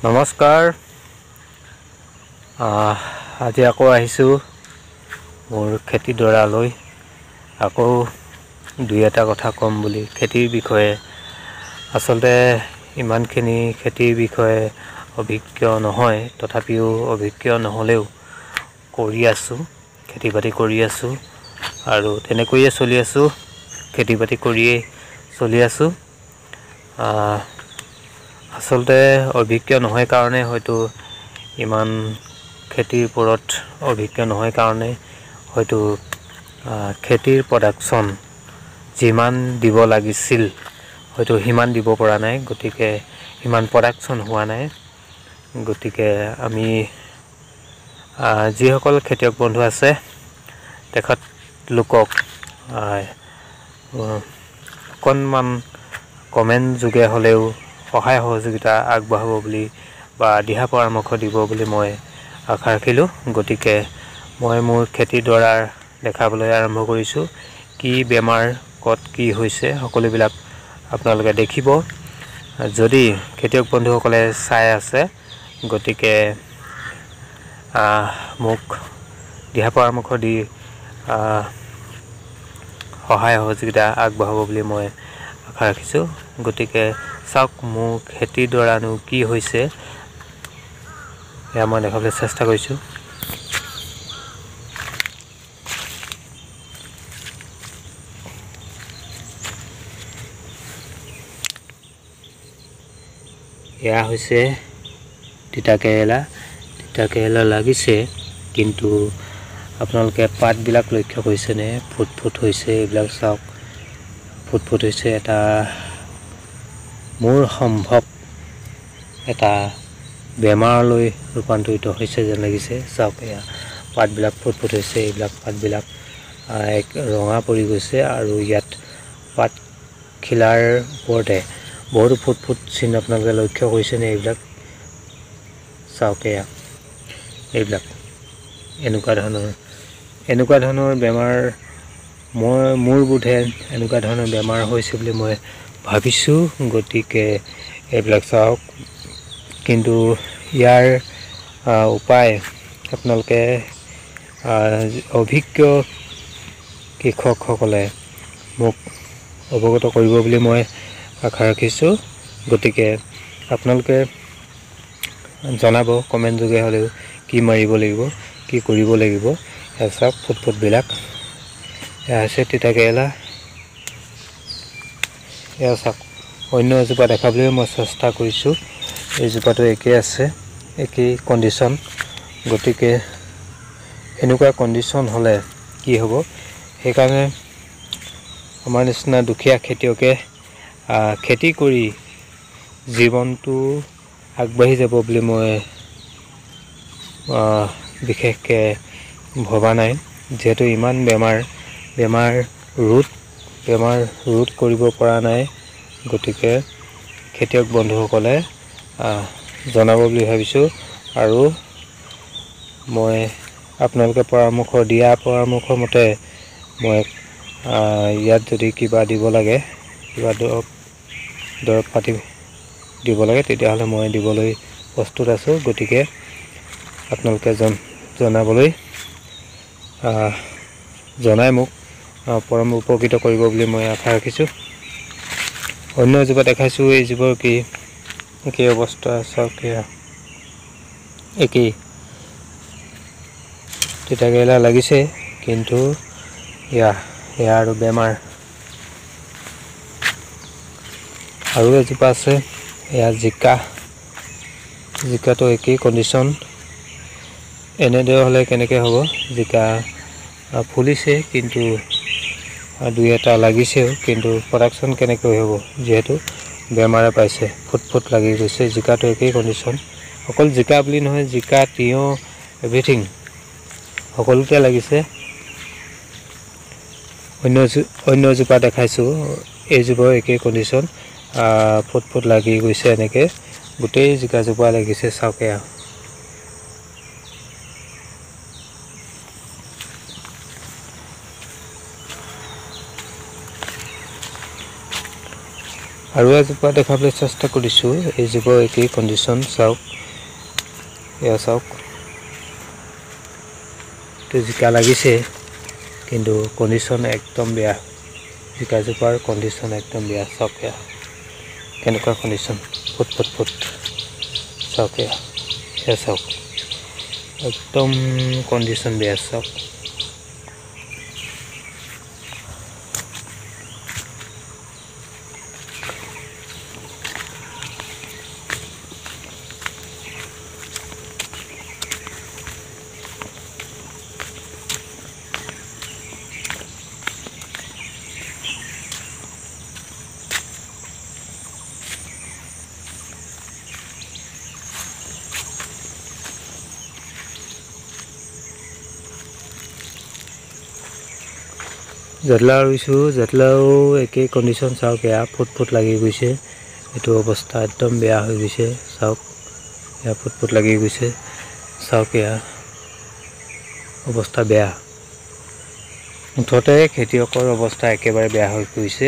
নমস্কাৰ। আজি আকৌ আহিছোঁ মোৰ খেতিডৰালৈ। আকৌ দুই এটা কথা ক'ম বুলি খেতিৰ বিষয়ে। আচলতে ইমানখিনি খেতিৰ বিষয়ে অভিজ্ঞ নহয়, তথাপিও অভিজ্ঞ নহ'লেও কৰি আছোঁ, খেতি বাতি কৰি আছোঁ আৰু তেনেকৈয়ে চলি আছোঁ। খেতি বাতি কৰিয়েই চলি আছোঁ। আচলতে অভিজ্ঞ নহয় কাৰণে হয়তো ইমান খেতিৰ ওপৰত অভিজ্ঞ নহয় কাৰণে হয়তো খেতিৰ প্ৰডাকশ্যন যিমান দিব লাগিছিল হয়তো সিমান দিব পৰা নাই, গতিকে সিমান প্ৰডাকশ্যন হোৱা নাই। গতিকে আমি যিসকল খেতিয়ক বন্ধু আছে তেখেতলোকক অকণমান কমেণ্ট যোগে হ'লেও সহায় সহযোগিতা আগবঢ়াব বুলি বা দিহা পৰামৰ্শ দিব বুলি মই আশা ৰাখিলোঁ। গতিকে মই মোৰ খেতিডৰাৰ দেখাবলৈ আৰম্ভ কৰিছোঁ। কি বেমাৰ ক'ত কি হৈছে সকলোবিলাক আপোনালোকে দেখিব। যদি খেতিয়ক বন্ধুসকলে চাই আছে গতিকে মোক দিহা পৰামৰ্শ দি সহায় সহযোগিতা আগবঢ়াব বুলি মই আশা ৰাখিছোঁ। গতিকে চাওক মোৰ খেতিডৰানো কি হৈছে এয়া মই দেখাবলৈ চেষ্টা কৰিছোঁ। এয়া হৈছে তিতাকেৰেলা লাগিছে, কিন্তু আপোনালোকে পাতবিলাক লক্ষ্য কৰিছেনে? ফুট ফুট হৈছে, এইবিলাক চাওক ফুট ফুট হৈছে। এটা মোৰ সম্ভৱ এটা বেমাৰলৈ ৰূপান্তৰিত হৈছে যেন লাগিছে। চাওক এয়া পাতবিলাক ফুট ফুট হৈছে, এইবিলাক পাতবিলাক ৰঙা পৰি গৈছে আৰু ইয়াত পাতখিলাৰ ওপৰতে বহুতো ফুট ফুট চিন আপোনালোকে লক্ষ্য কৰিছেনে? এইবিলাক চাওক, এইবিলাক এনেকুৱা ধৰণৰ বেমাৰ মোৰ বোধে এনেকুৱা ধৰণৰ বেমাৰ হৈছে বুলি মই ভাবিছোঁ। গতিকে এইবিলাক চাওক, কিন্তু ইয়াৰ উপায় আপোনালোকে অভিজ্ঞ কৃষকসকলে মোক অৱগত কৰিব বুলি মই আশা ৰাখিছোঁ। গতিকে আপোনালোকে জনাব কমেণ্ট যোগে হ'লেও কি মাৰিব লাগিব, কি কৰিব লাগিব। চাওক ফুট ফুটবিলাক, এয়া হৈছে তিতাকেৰেলা। এয়া চাওক, অন্য এজোপা দেখাবলৈ মই চেষ্টা কৰিছোঁ। এইজোপাটো একেই আছে, একেই কণ্ডিশ্যন। গতিকে এনেকুৱা কণ্ডিশ্যন হ'লে কি হ'ব? সেইকাৰণে আমাৰ নিচিনা দুখীয়া খেতিয়কে খেতি কৰি জীৱনটো আগবাঢ়ি যাব বুলি মই বিশেষকৈ ভবা নাই। যিহেতু ইমান বেমাৰ ৰোধ কৰিব পৰা নাই। গতিকে খেতিয়ক বন্ধুসকলে জনাব বুলি ভাবিছোঁ। আৰু মই আপোনালোকে দিয়া পৰামৰ্শ মতে মই ইয়াত যদি কিবা দিব লাগে, কিবা দৰৱ পাতি দিব লাগে, তেতিয়াহ'লে মই দিবলৈ প্ৰস্তুত আছোঁ। গতিকে আপোনালোকে জনাই মোক উপকৃত কৰিব বুলি মই আশা ৰাখিছোঁ। অন্য এজোপা দেখাইছোঁ, এইজোপাৰ একেই অৱস্থা। চাওক, একেই তিতাকেৰেলা লাগিছে, কিন্তু এয়া আৰু বেমাৰ। আৰু এজোপা আছে, এয়া জিকাটো একেই কণ্ডিশ্যন। এনেদৰে হ'লে কেনেকৈ হ'ব? জিকা ফুলিছে, কিন্তু দুই এটা লাগিছেও, কিন্তু প্ৰডাকশ্যন কেনেকৈ হ'ব? যিহেতু বেমাৰে পাইছে, ফুট ফুট লাগি গৈছে। জিকাটো একেই কণ্ডিশ্যন। অকল জিকা বুলি নহয়, জিকা, তিয়ঁহ, এভৰিথিং সকলোতে লাগিছে। অন্য এজোপা দেখাইছোঁ, এইজোপাও একেই কণ্ডিশ্যন। ফুট ফুট লাগি গৈছে, এনেকৈ গোটেই জিকাজোপা লাগিছে। চাওক, আৰু এজোপা দেখাবলৈ চেষ্টা কৰিছোঁ। এইজোপা একেই কণ্ডিশ্যন চাওক, এয়া চাওক। তো জিকা লাগিছে কিন্তু কণ্ডিশ্যন একদম বেয়া। জিকাজোপাৰ কণ্ডিশ্যন একদম বেয়া। চাওক এয়া কেনেকুৱা কণ্ডিশ্যন, ফুট ফুট ফুট। চাওক এয়া চাওক, একদম কণ্ডিশ্যন বেয়া। চাওক জাতিলাও ৰুইছোঁ, জাতিলাও একেই কণ্ডিশ্যন। চাওক এয়া ফুট ফুট লাগি গৈছে। এইটো অৱস্থা একদম বেয়া হৈ গৈছে। চাওক এয়া ফুট ফুট লাগি গৈছে। চাওক এয়া অৱস্থা বেয়া। মুঠতে খেতিয়কৰ অৱস্থা একেবাৰে বেয়া হৈ পৰিছে।